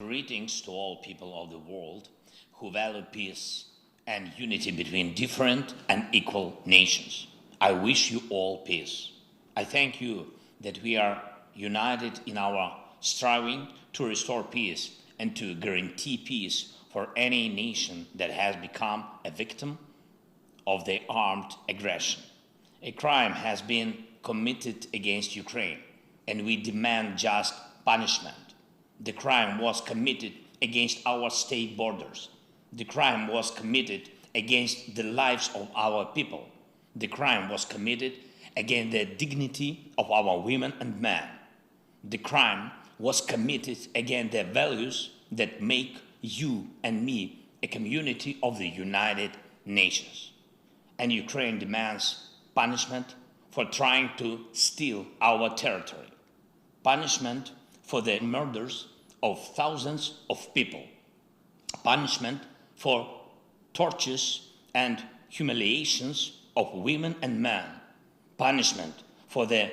Greetings to all people of the world who value peace and unity between different and equal nations. I wish you all peace. I thank you that we are united in our striving to restore peace and to guarantee peace for any nation that has become a victim of the armed aggression. A crime has been committed against Ukraine, and we demand just punishment. The crime was committed against our state borders. The crime was committed against the lives of our people. The crime was committed against the dignity of our women and men. The crime was committed against the values that make you and me a community of the United Nations. And Ukraine demands punishment for trying to steal our territory. Punishment for the murders of thousands of people, punishment for tortures and humiliations of women and men, punishment for the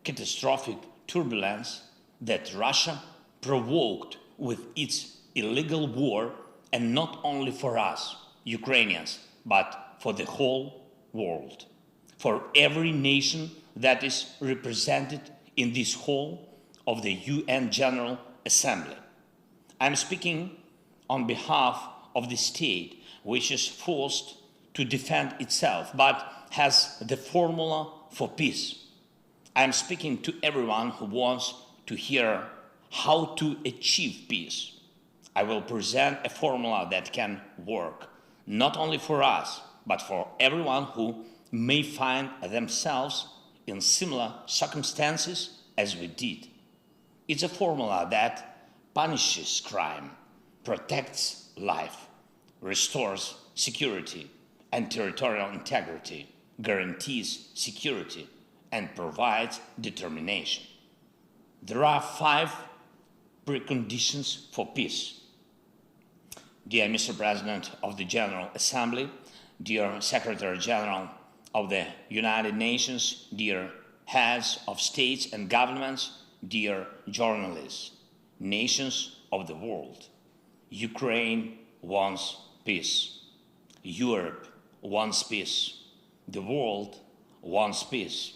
catastrophic turbulence that Russia provoked with its illegal war, and not only for us, Ukrainians, but for the whole world, for every nation that is represented in this hall of the UN General Assembly. I'm speaking on behalf of the state which is forced to defend itself but has the formula for peace. I'm speaking to everyone who wants to hear how to achieve peace. I will present a formula that can work not only for us but for everyone who may find themselves in similar circumstances as we did. It's a formula that punishes crime, protects life, restores security and territorial integrity, guarantees security, and provides determination. There are 5 preconditions for peace. Dear Mr. President of the General Assembly, dear Secretary General of the United Nations, dear heads of states and governments, dear journalists, nations of the world, Ukraine wants peace. Europe wants peace. The world wants peace.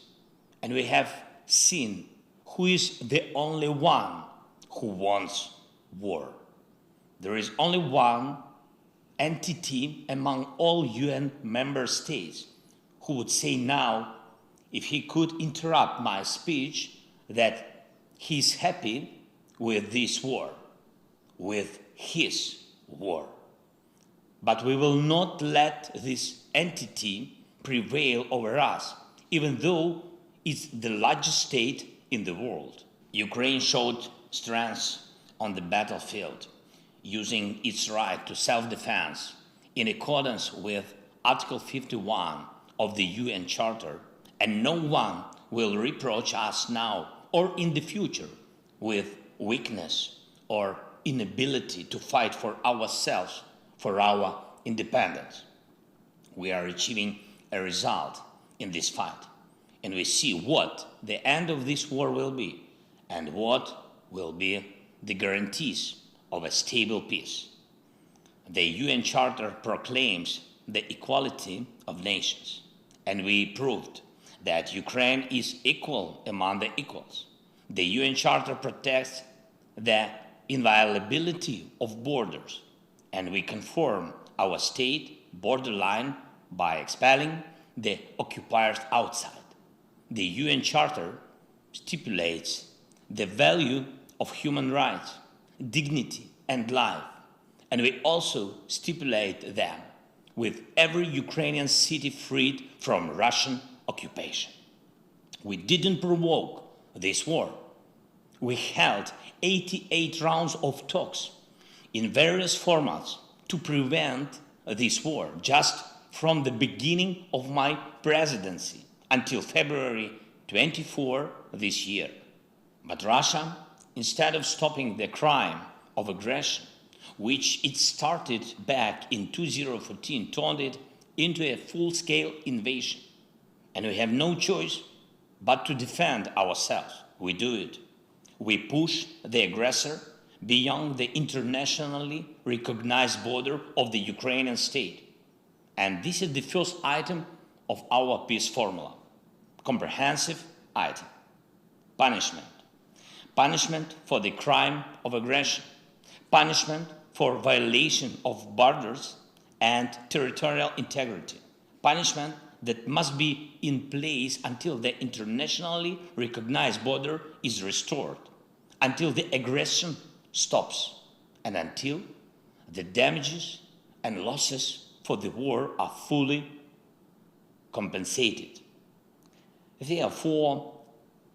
And we have seen who is the only one who wants war. There is only one entity among all UN member states who would say now, if he could interrupt my speech, that he's happy with this war, with his war. But we will not let this entity prevail over us, even though it's the largest state in the world. Ukraine showed strength on the battlefield, using its right to self-defense in accordance with Article 51 of the UN Charter, and no one will reproach us now or in the future with weakness or inability to fight for ourselves, for our independence. We are achieving a result in this fight, and we see what the end of this war will be and what will be the guarantees of a stable peace. The UN Charter proclaims the equality of nations, and we proved that Ukraine is equal among the equals. The UN Charter protects the inviolability of borders, and we confirm our state borderline by expelling the occupiers outside. The UN Charter stipulates the value of human rights, dignity, and life, and we also stipulate them with every Ukrainian city freed from Russian occupation. We didn't provoke this war. We held 88 rounds of talks in various formats to prevent this war, just from the beginning of my presidency until February 24 this year. But Russia, instead of stopping the crime of aggression, which it started back in 2014, turned it into a full-scale invasion. And we have no choice but to defend ourselves. We do it. We push the aggressor beyond the internationally recognized border of the Ukrainian state. And this is the first item of our peace formula. Comprehensive item. Punishment. Punishment for the crime of aggression. Punishment for violation of borders and territorial integrity. Punishment that must be in place until the internationally recognized border is restored, until the aggression stops, and until the damages and losses for the war are fully compensated. Therefore,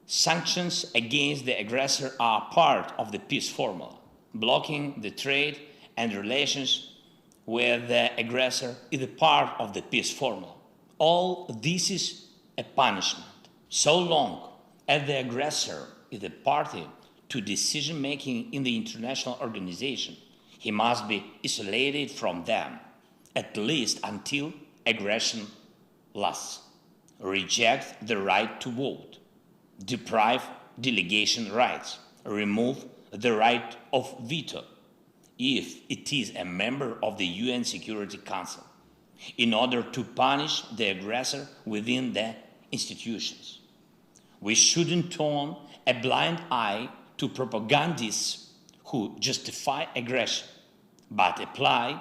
sanctions against the aggressor are part of the peace formula. Blocking the trade and relations with the aggressor is a part of the peace formula. All this is a punishment. So long as the aggressor is a party to decision-making in the international organization, he must be isolated from them, at least until aggression lasts. Reject the right to vote, deprive delegation rights, remove the right of veto if it is a member of the UN Security Council, in order to punish the aggressor within the institutions. We shouldn't turn a blind eye to propagandists who justify aggression, but apply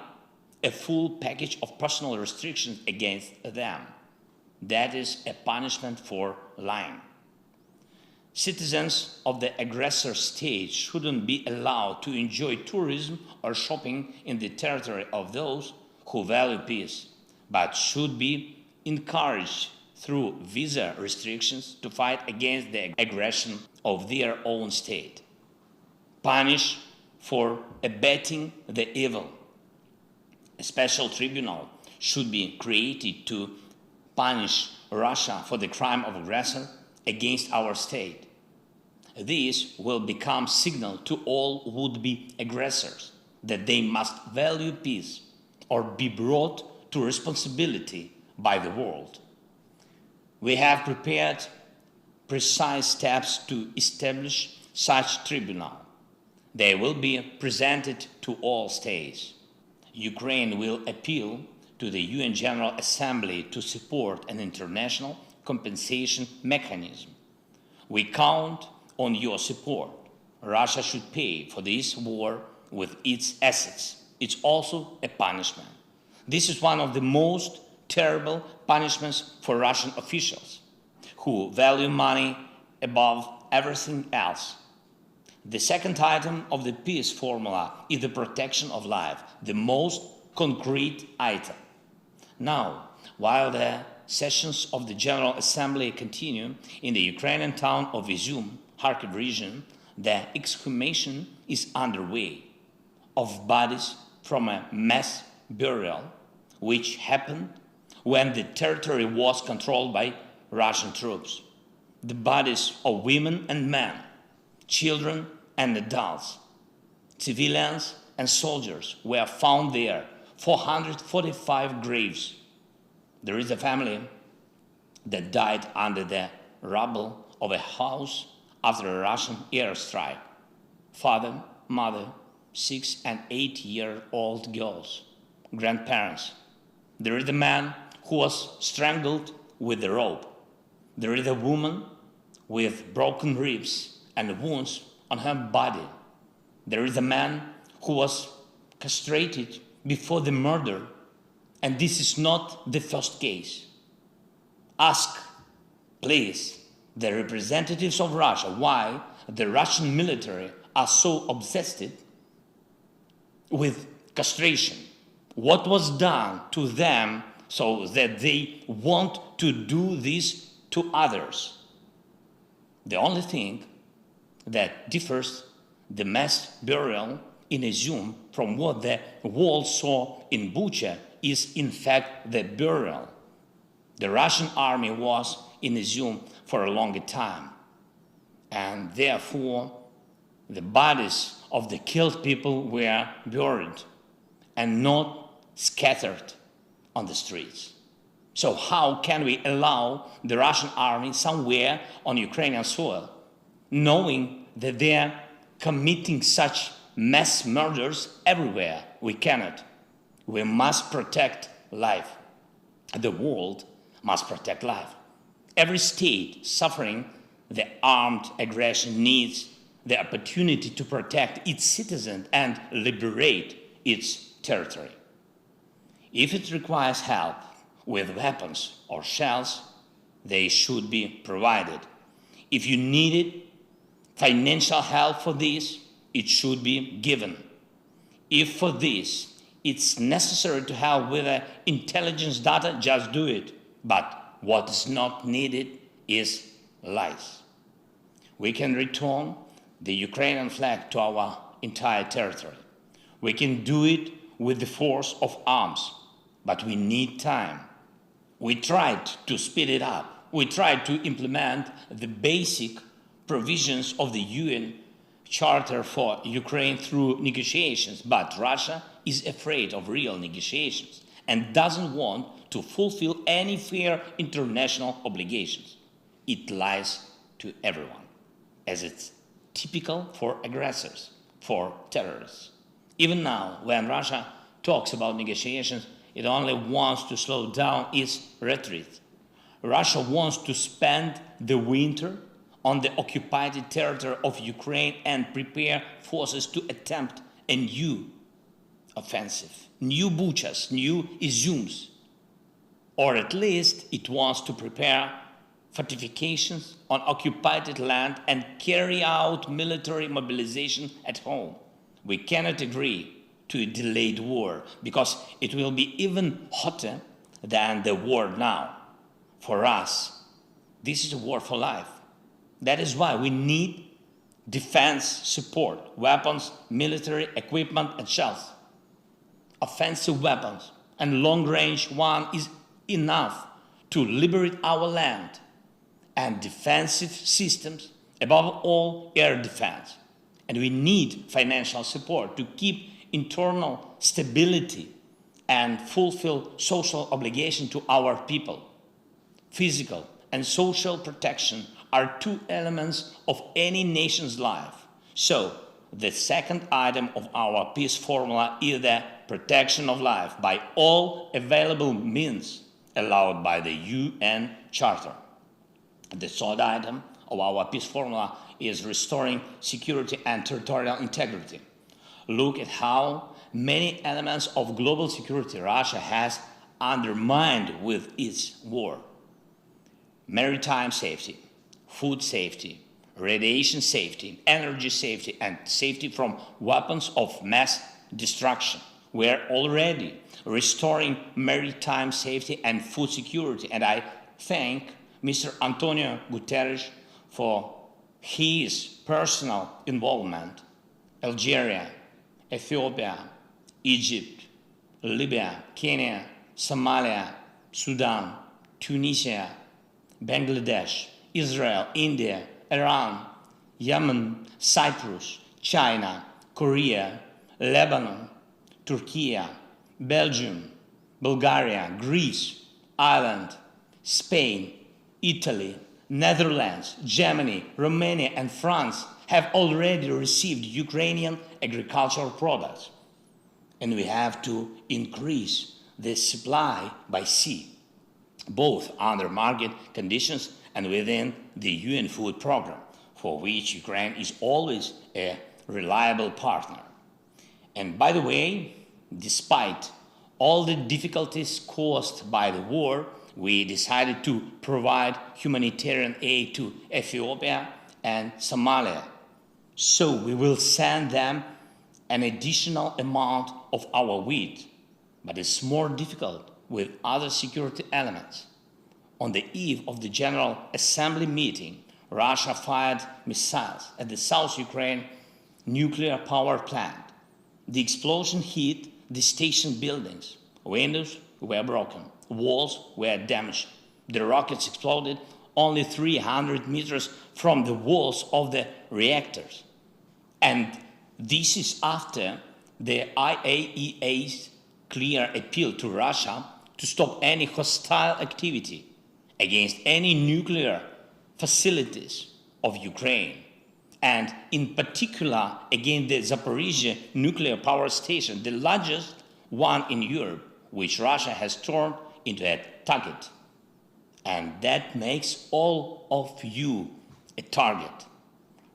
a full package of personal restrictions against them. That is a punishment for lying. Citizens of the aggressor state shouldn't be allowed to enjoy tourism or shopping in the territory of those who value peace, but should be encouraged through visa restrictions to fight against the aggression of their own state. Punish for abetting the evil. A special tribunal should be created to punish Russia for the crime of aggressor against our state. This will become signal to all would-be aggressors that they must value peace or be brought to responsibility by the world. We have prepared precise steps to establish such tribunal. They will be presented to all states. Ukraine will appeal to the UN General Assembly to support an international compensation mechanism. We count on your support. Russia should pay for this war with its assets. It's also a punishment. This is one of the most terrible punishments for Russian officials who value money above everything else. The second item of the peace formula is the protection of life, the most concrete item. Now, while the sessions of the General Assembly continue in the Ukrainian town of Izum, Kharkiv region, the exhumation is underway of bodies from a mass burial which happened when the territory was controlled by Russian troops. The bodies of women and men, children and adults, civilians and soldiers were found there, 445 graves. There is a family that died under the rubble of a house after a Russian airstrike. Father, mother, 6 and 8-year-old girls, grandparents. There is a man who was strangled with a rope. There is a woman with broken ribs and wounds on her body. There is a man who was castrated before the murder, and this is not the first case. Ask, please, the representatives of Russia why the Russian military are so obsessed with castration. What was done to them so that they want to do this to others? The only thing that differs the mass burial in Izum from what the world saw in Bucha is in fact the burial. The Russian army was in Izum for a longer time, and therefore the bodies of the killed people were buried and not scattered on the streets. So how can we allow the Russian army somewhere on Ukrainian soil, knowing that they are committing such mass murders everywhere. We cannot. We must protect life. The world must protect life. Every state suffering the armed aggression needs the opportunity to protect its citizens and liberate its territory. If it requires help with weapons or shells, they should be provided. If you needed financial help for this, it should be given. If for this it's necessary to help with intelligence data, just do it. But what is not needed is lies. We can return the Ukrainian flag to our entire territory. We can do it with the force of arms, but we need time. We tried to speed it up. We tried to implement the basic provisions of the UN Charter for Ukraine through negotiations, but Russia is afraid of real negotiations and doesn't want to fulfill any fair international obligations. It lies to everyone, as it's typical for aggressors, for terrorists. Even now, when Russia talks about negotiations, it only wants to slow down its retreat. Russia wants to spend the winter on the occupied territory of Ukraine and prepare forces to attempt a new offensive, new Buchas, new Izums, or at least it wants to prepare fortifications on occupied land and carry out military mobilization at home. We cannot agree to a delayed war because it will be even hotter than the war now. For us, this is a war for life. That is why we need defense support, weapons, military equipment and shells. Offensive weapons and long-range one is enough to liberate our land, and defensive systems, above all air defense. And we need financial support to keep internal stability and fulfill social obligation to our people. Physical and social protection are two elements of any nation's life. So, the second item of our peace formula is the protection of life by all available means allowed by the UN Charter. The third item of our peace formula is restoring security and territorial integrity. Look at how many elements of global security Russia has undermined with its war. Maritime safety, food safety, radiation safety, energy safety, and safety from weapons of mass destruction. We are already restoring maritime safety and food security, and I thank Mr. Antonio Guterres for his personal involvement. Algeria, Ethiopia, Egypt, Libya, Kenya, Somalia, Sudan, Tunisia, Bangladesh, Israel, India, Iran, Yemen, Cyprus, China, Korea, Lebanon, Turkey, Belgium, Bulgaria, Greece, Ireland, Spain, Italy, Netherlands, Germany, Romania, and France have already received Ukrainian agricultural products. And we have to increase the supply by sea, both under market conditions and within the UN food program, for which Ukraine is always a reliable partner. And by the way, despite all the difficulties caused by the war, we decided to provide humanitarian aid to Ethiopia and Somalia. So we will send them an additional amount of our wheat, but it's more difficult with other security elements. On the eve of the General Assembly meeting, Russia fired missiles at the South Ukraine nuclear power plant. The explosion hit the station buildings. Windows were broken. Walls were damaged. The rockets exploded only 300 meters from the walls of the reactors. And this is after the IAEA's clear appeal to Russia to stop any hostile activity against any nuclear facilities of Ukraine. and in particular against the Zaporizhzhia nuclear power station, the largest one in Europe, which Russia has turned into a target. And that makes all of you a target.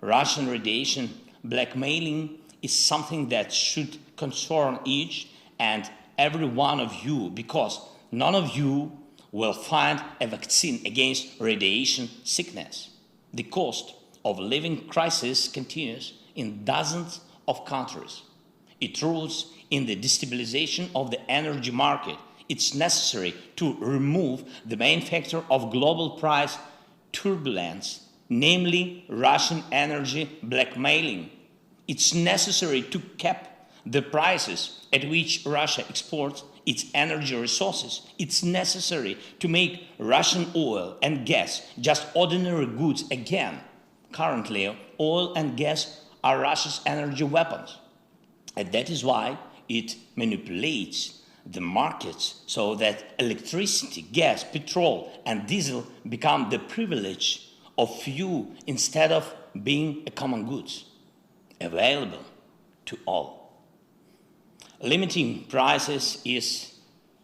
Russian radiation blackmailing is something that should concern each and every one of you, because none of you will find a vaccine against radiation sickness. The cost of living crisis continues in dozens of countries. It roots in the destabilization of the energy market. It's necessary to remove the main factor of global price turbulence, namely Russian energy blackmailing. It's necessary to cap the prices at which Russia exports its energy resources. It's necessary to make Russian oil and gas just ordinary goods again. Currently, oil and gas are Russia's energy weapons. And that is why it manipulates the markets so that electricity, gas, petrol, and diesel become the privilege of few instead of being a common goods available to all. Limiting prices is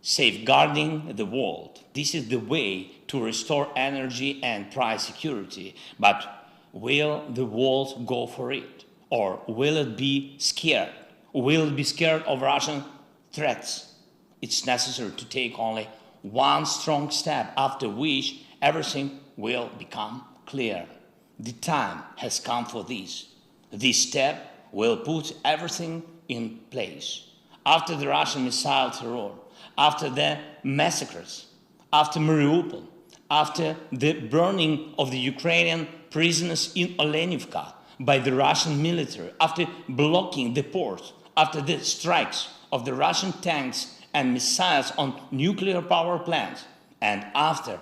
safeguarding the world. This is the way to restore energy and price security. But will the world go for it? Or will it be scared? Will it be scared of Russian threats? It's necessary to take only one strong step, after which everything will become clear. The time has come for this. This step will put everything in place. After the Russian missile terror, after the massacres, after Mariupol, after the burning of the Ukrainian prisoners in Olenivka by the Russian military, after blocking the ports, after the strikes of the Russian tanks and missiles on nuclear power plants, and after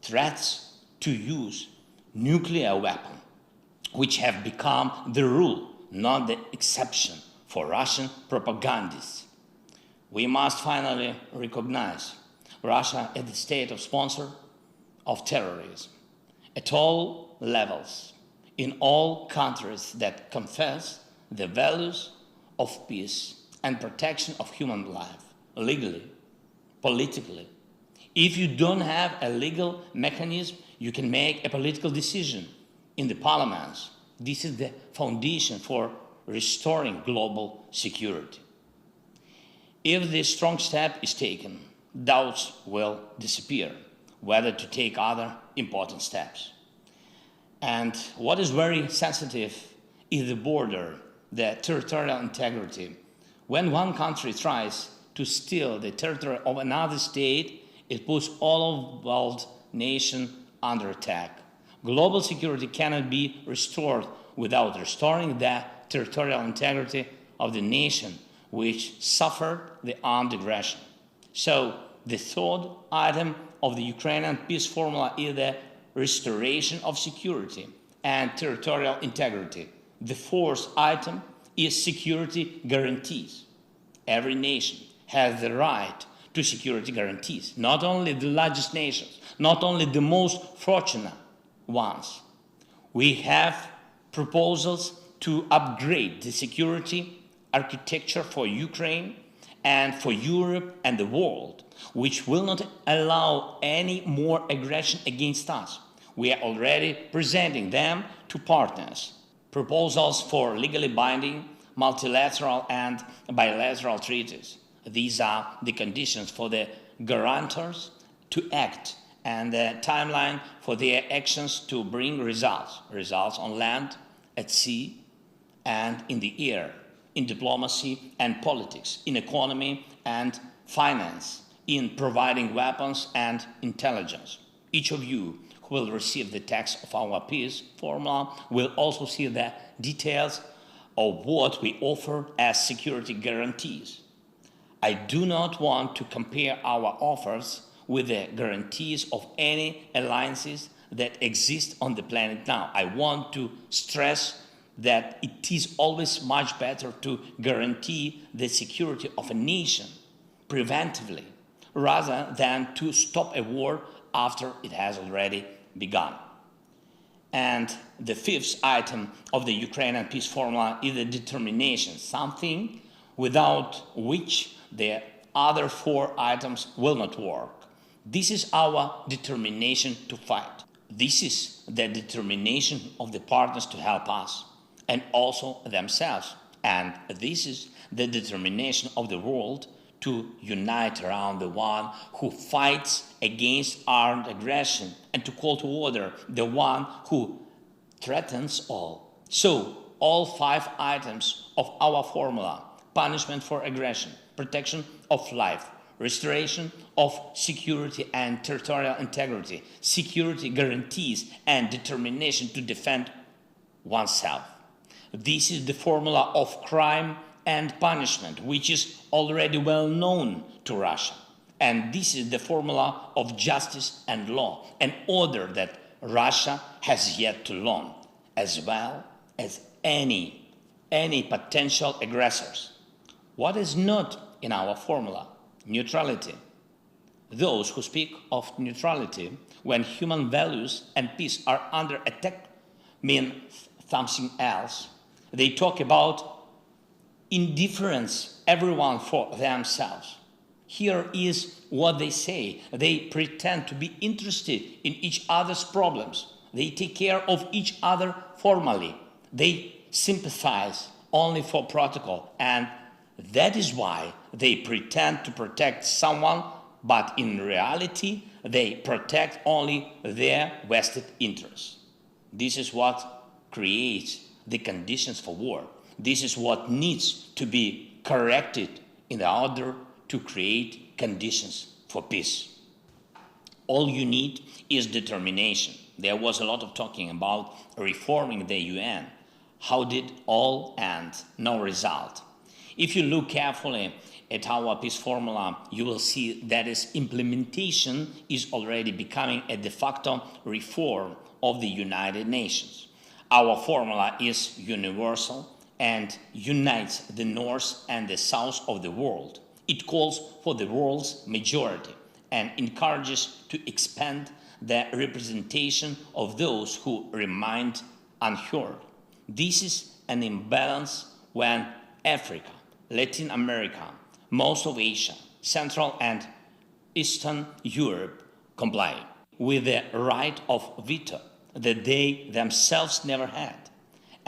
threats to use nuclear weapons, which have become the rule, not the exception for Russian propagandists. We must finally recognize Russia as the state of sponsor of terrorism at all levels, in all countries that confess the values of peace and protection of human life, legally, politically. If you don't have a legal mechanism, you can make a political decision in the parliaments. This is the foundation for restoring global security. If this strong step is taken, doubts will disappear whether to take other important steps. And what is very sensitive is the border, the territorial integrity. When one country tries to steal the territory of another state, it puts all of the world nation under attack. Global security cannot be restored without restoring the territorial integrity of the nation which suffered the armed aggression. So the third item of the Ukrainian peace formula is the restoration of security and territorial integrity. The fourth item is security guarantees. Every nation has the right to security guarantees, not only the largest nations, not only the most fortunate ones. We have proposals to upgrade the security architecture for Ukraine and for Europe and the world, which will not allow any more aggression against us. We are already presenting them to partners. Proposals for legally binding multilateral and bilateral treaties. These are the conditions for the guarantors to act and the timeline for their actions to bring results. Results on land, at sea, and in the air, in diplomacy and politics, in economy and finance, in providing weapons and intelligence. Each of you who will receive the text of our peace formula will also see the details of what we offer as security guarantees. I do not want to compare our offers with the guarantees of any alliances that exist on the planet now. I want to stress that it is always much better to guarantee the security of a nation preventively rather than to stop a war after it has already begun. And the fifth item of the Ukrainian peace formula is the determination, something without which the other four items will not work. This is our determination to fight. This is the determination of the partners to help us and also themselves. And this is the determination of the world to unite around the one who fights against armed aggression and to call to order the one who threatens all. So, all five items of our formula: punishment for aggression, protection of life, restoration of security and territorial integrity, security guarantees, and determination to defend oneself. This is the formula of crime and punishment, which is already well known to Russia. And this is the formula of justice and law, an order that Russia has yet to learn, as well as any potential aggressors. What is not in our formula? Neutrality. Those who speak of neutrality when human values and peace are under attack mean something else. They talk about indifference, everyone for themselves. Here is what they say. They pretend to be interested in each other's problems. They take care of each other formally. They sympathize only for protocol, and that is why they pretend to protect someone, but in reality, they protect only their vested interests. This is what creates the conditions for war. This is what needs to be corrected in order to create conditions for peace. All you need is determination. There was a lot of talking about reforming the UN. How did all end? No result. If you look carefully at our peace formula, you will see that its implementation is already becoming a de facto reform of the United Nations. Our formula is universal and unites the North and the South of the world. It calls for the world's majority and encourages to expand the representation of those who remain unheard. This is an imbalance when Africa, Latin America, most of Asia, Central and Eastern Europe comply with the right of veto that they themselves never had.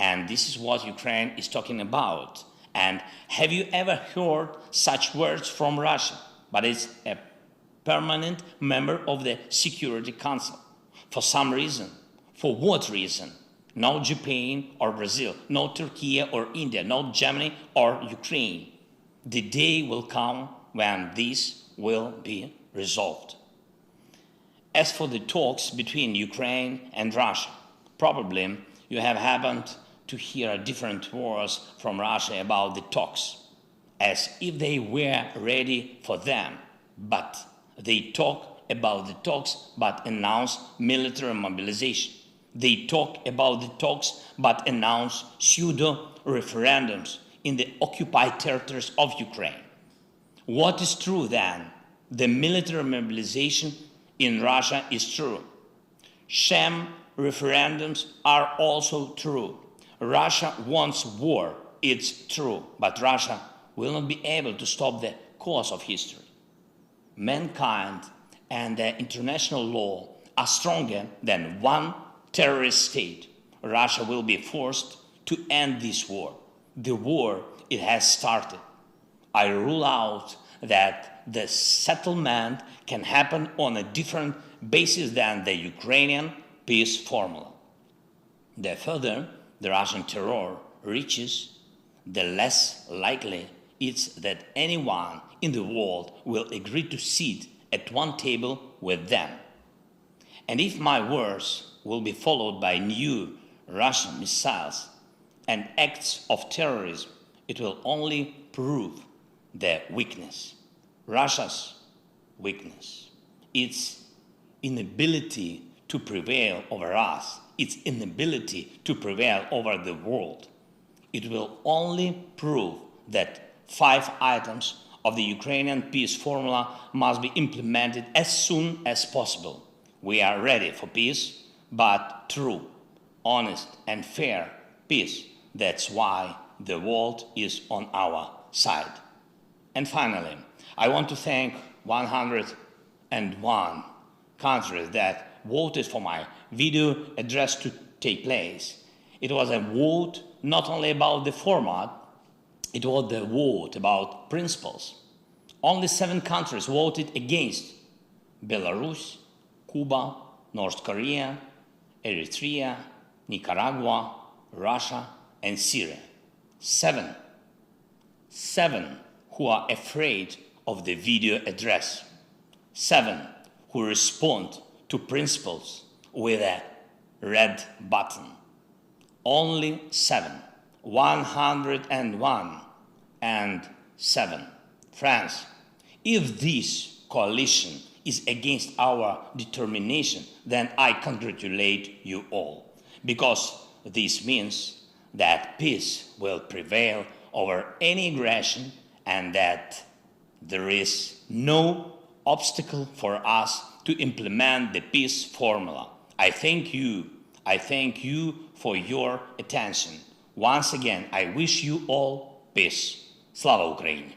And this is what Ukraine is talking about. And have you ever heard such words from Russia? But it's a permanent member of the Security Council. For some reason. For what reason? No Japan or Brazil, no Turkey or India, no Germany or Ukraine. The day will come when this will be resolved. As for the talks between Ukraine and Russia, probably you have happened to hear different words from Russia about the talks, as if they were ready for them. But they talk about the talks but announce military mobilization. They talk about the talks but announce pseudo-referendums in the occupied territories of Ukraine. What is true then? The military mobilization in Russia is true. Sham referendums are also true. Russia wants war, it's true, but Russia will not be able to stop the course of history. Mankind and the international law are stronger than one terrorist state. Russia will be forced to end this war. The war, it has started. I rule out that the settlement can happen on a different basis than the Ukrainian peace formula. The further the Russian terror reaches, the less likely it's that anyone in the world will agree to sit at one table with them. And if my words will be followed by new Russian missiles and acts of terrorism, it will only prove their weakness. Russia's weakness, its inability to prevail over us, its inability to prevail over the world. It will only prove that 5 items of the Ukrainian peace formula must be implemented as soon as possible. We are ready for peace, but true. honest and fair peace. That's why the world is on our side. And finally, I want to thank 101 countries that voted for my video address to take place. It was a vote not only about the format, it was the vote about principles. Only 7 countries voted against: Belarus, Cuba, North Korea, Eritrea, Nicaragua, Russia, and Syria. 7 who are afraid of the video address. 7 who respond to principles with a red button. Only 7. 101 and 7. Friends, if this coalition is against our determination, then I congratulate you all, because this means that peace will prevail over any aggression and that there is no obstacle for us to implement the peace formula. I thank you for your attention. Once again, I wish you all peace. Slava Ukraini!